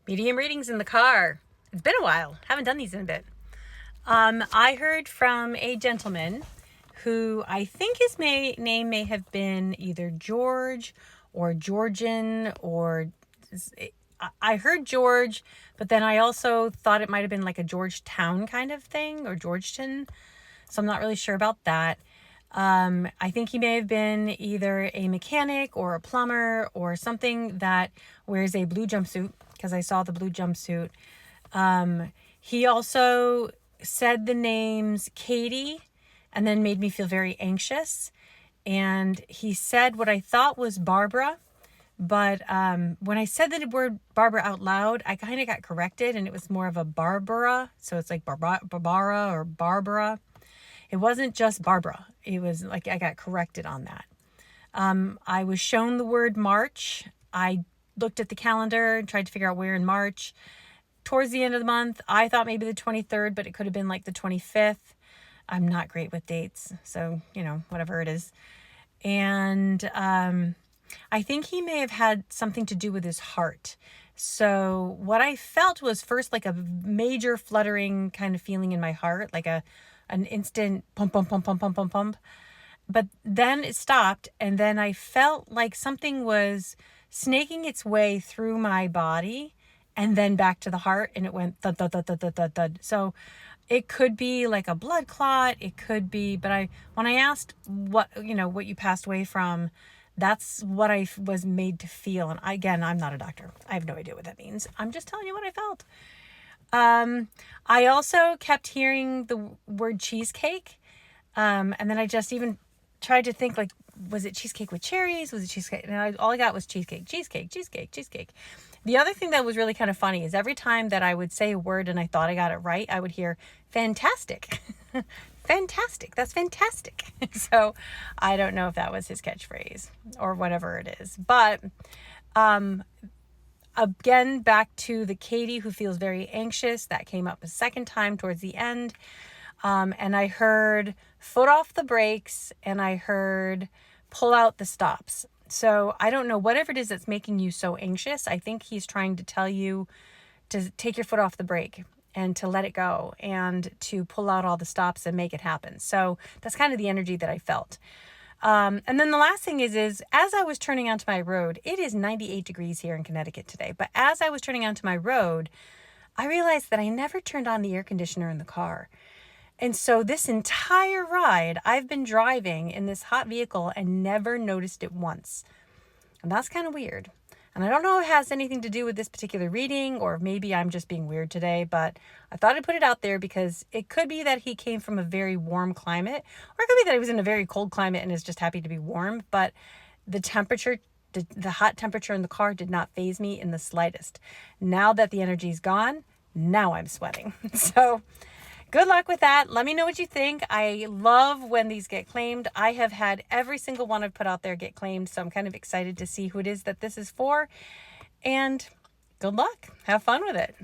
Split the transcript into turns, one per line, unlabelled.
Medium readings in the car. It's been a while. Haven't done these in a bit. I heard from a gentleman who I think his name may have been either George or Georgian, or I heard George, but then I also thought it might have been like a Georgetown kind of thing, or Georgetown. So I'm not really sure about that. I think he may have been either a mechanic or a plumber or something that wears a blue jumpsuit, because I saw the blue jumpsuit. He also said the names Katie and then made me feel very anxious. And he said what I thought was Barbara. But when I said the word Barbara out loud, I kind of got corrected and it was more of a Barbara. So it's like Barbara or Barbara. It wasn't just Barbara. It was like I got corrected on that. I was shown the word March. I looked at the calendar and tried to figure out where in March. Towards the end of the month, I thought maybe the 23rd, but it could have been like the 25th. I'm not great with dates, so, whatever it is. And I think he may have had something to do with his heart. So what I felt was first like a major fluttering kind of feeling in my heart, like an instant pump, pump, pump, pump, pump, pump, pump. But then it stopped, and then I felt like something was snaking its way through my body and then back to the heart, and it went thud, thud, thud, thud, thud, thud, thud. So it could be like a blood clot. It could be, but when I asked what you passed away from, that's what I was made to feel. And again, I'm not a doctor. I have no idea what that means. I'm just telling you what I felt. I also kept hearing the word cheesecake. And then I just even tried to think, like, was it cheesecake with cherries? Was it cheesecake? And all I got was cheesecake. The other thing that was really kind of funny is every time that I would say a word and I thought I got it right, I would hear fantastic. Fantastic. That's fantastic. So I don't know if that was his catchphrase or whatever it is. But again, back to the Katie who feels very anxious. That came up a second time towards the end. And I heard foot off the brakes and I heard pull out the stops. So I don't know, whatever it is that's making you so anxious, I think he's trying to tell you to take your foot off the brake and to let it go and to pull out all the stops and make it happen. So that's kind of the energy that I felt. And then the last thing is as I was turning onto my road, it is 98 degrees here in Connecticut today. But as I was turning onto my road, I realized that I never turned on the air conditioner in the car. And so this entire ride, I've been driving in this hot vehicle and never noticed it once. And that's kind of weird. And I don't know if it has anything to do with this particular reading, or maybe I'm just being weird today, but I thought I'd put it out there because it could be that he came from a very warm climate, or it could be that he was in a very cold climate and is just happy to be warm. But the temperature, the hot temperature in the car did not faze me in the slightest. Now that the energy's gone, now I'm sweating. So good luck with that. Let me know what you think. I love when these get claimed. I have had every single one I've put out there get claimed, so I'm kind of excited to see who it is that this is for. And good luck. Have fun with it.